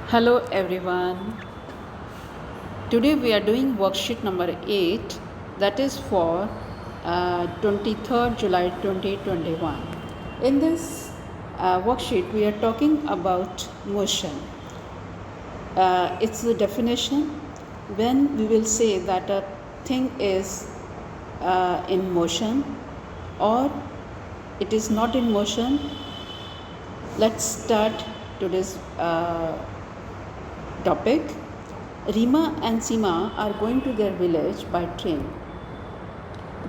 Hello everyone. Today we are doing worksheet number 8, that is for 23rd July 2021. In this worksheet we are talking about motion. It's the definition when we will say that a thing is in motion or it is not in motion. Let's start today's topic. Rima and Seema are going to their village by train.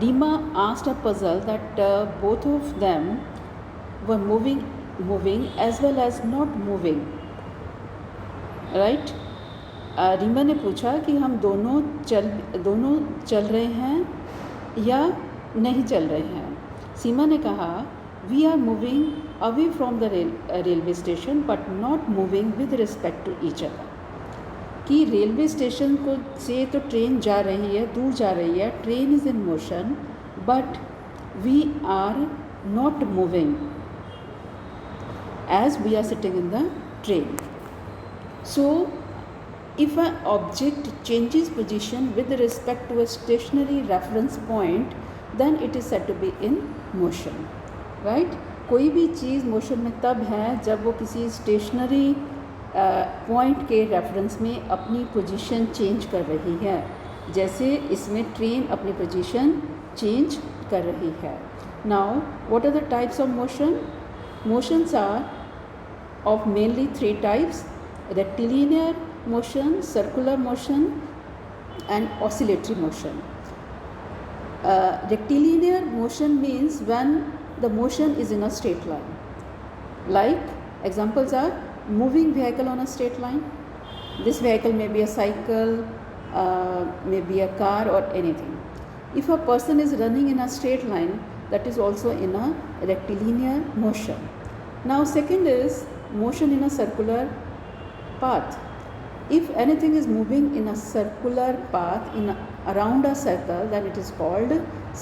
Rima asked a puzzle that both of them were moving as well as not moving. Right? Reema ने पूछा कि हम दोनों चल रहे हैं या नहीं चल रहे हैं. सीमा ने कहा we are moving away from the railway station but not moving with respect to each other. कि रेलवे स्टेशन को से तो ट्रेन जा रही है, दूर जा रही है, train is in motion but we are not moving as we are sitting in the train. So if an object changes position with respect to a stationary reference point, then it is said to be in motion. Right? कोई भी चीज़ motion में तब है जब वो किसी stationary point के reference में अपनी पोजीशन चेंज कर रही है. जैसे इसमें ट्रेन अपनी पोजीशन चेंज कर रही है. Now what are the types of motion? Motions are of mainly three types: rectilinear motion, circular motion and oscillatory motion. Rectilinear motion means when the motion is in a straight line. Like examples are moving vehicle on a straight line. This vehicle may be a cycle, may be a car or anything. If a person is running in a straight line, that is also in a rectilinear motion. Now second is motion in a circular path. If anything is moving in a circular path around a circle, then it is called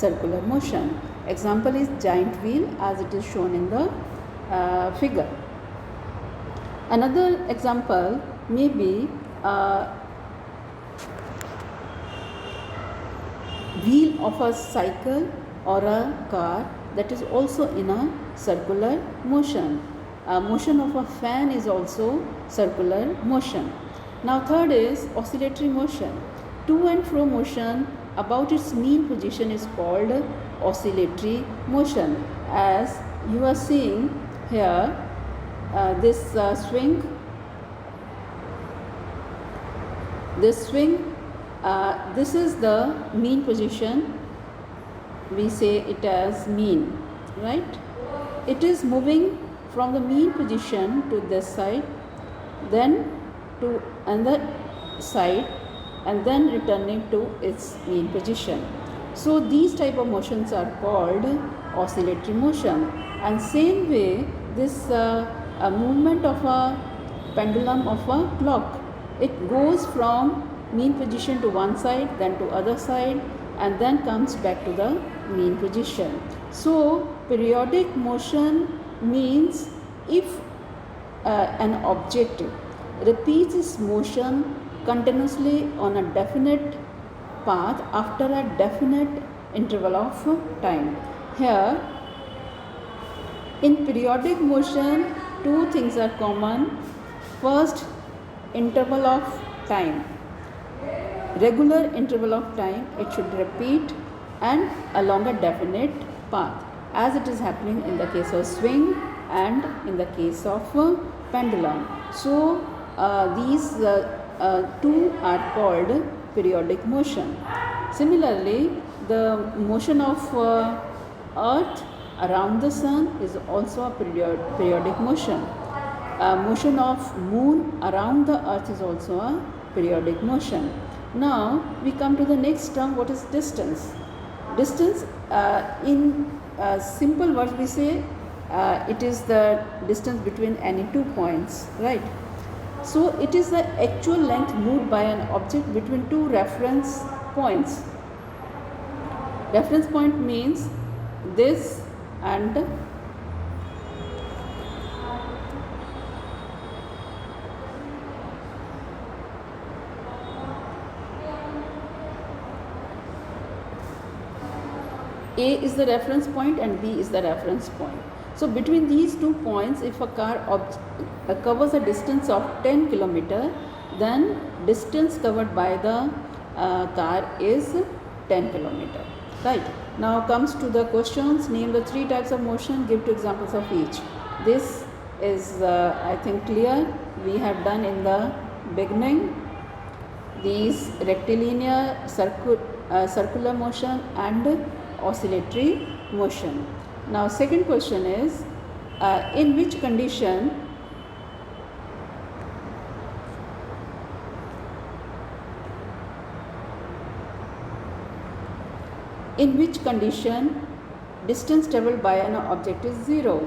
circular motion. Example is giant wheel as it is shown in the figure. Another example may be wheel of a cycle or a car, that is also in a circular motion. Motion of a fan is also circular motion. Now third is oscillatory motion. To and fro motion about its mean position is called oscillatory motion. As you are seeing here, this swing, this is the mean position. We say it as mean, right? It is moving from the mean position to this side, then to another side, and then returning to its mean position. So these type of motions are called oscillatory motion. And same way, this a movement of a pendulum of a clock, it goes from mean position to one side, then to other side, and then comes back to the mean position. So periodic motion means if an object repeats its motion continuously on a definite path after a definite interval of time. Here in periodic motion, two things are common. First, interval of time. Regular interval of time, it should repeat and along a definite path, as it is happening in the case of swing and in the case of pendulum. So these two are called periodic motion. Similarly, the motion of earth around the sun is also a periodic motion. Motion of moon around the earth is also a periodic motion. Now we come to the next term. What is distance? Distance, in simple words we say it is the distance between any 2 points, right? So it is the actual length moved by an object between two reference points. Reference point means this and A is the reference point and B is the reference point. So between these 2 points, if a car covers a distance of 10 km, then distance covered by the car is 10 km. Right. Now comes to the questions. Name the 3 types of motion. Give 2 examples of each. This is I think clear. We have done in the beginning. These rectilinear, circular motion and oscillatory motion. Now second question is, in which condition distance traveled by an object is 0?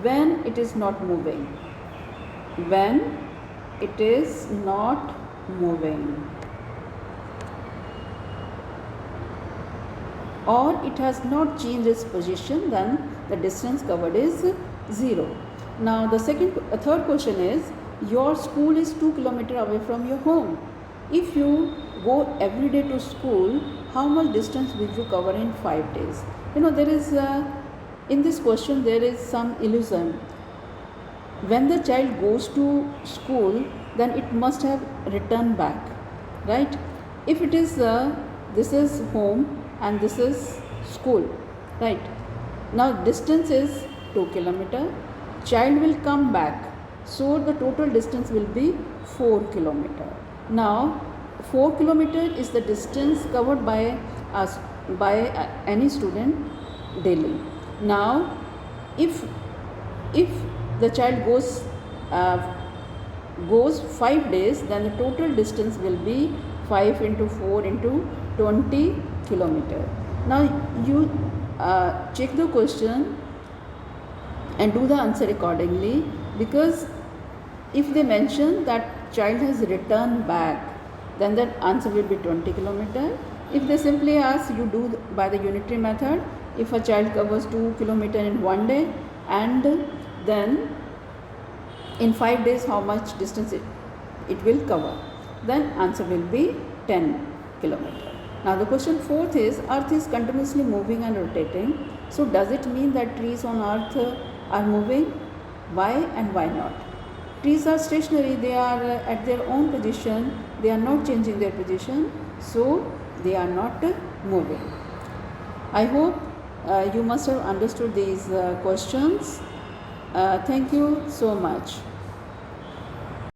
When it is not moving. When it is not moving, or it has not changed its position, then the distance covered is 0. Now the third question is, your school is 2 km away from your home. If you go every day to school, how much distance will you cover in 5 days? There is in this question there is some illusion. When the child goes to school, then it must have returned back, right? If it is this is home and this is school, right? Now distance is 2 km. Child will come back, so the total distance will be 4 km. Now 4 km is the distance covered by us, by any student daily. Now if the child goes 5 days, then the total distance will be 5 into 4 into 20 km. Now you check the question and do the answer accordingly, because if they mention that child has returned back, then the answer will be 20 km. If they simply ask, you do by the unitary method. If a child covers 2 km in 1 day, and then in 5 days how much distance it will cover, then answer will be 10 km. Now the question 4th is, earth is continuously moving and rotating. So does it mean that trees on earth are moving? Why and why not? Trees are stationary, they are at their own position, they are not changing their position, so they are not moving. I hope you must have understood these questions. Thank you so much.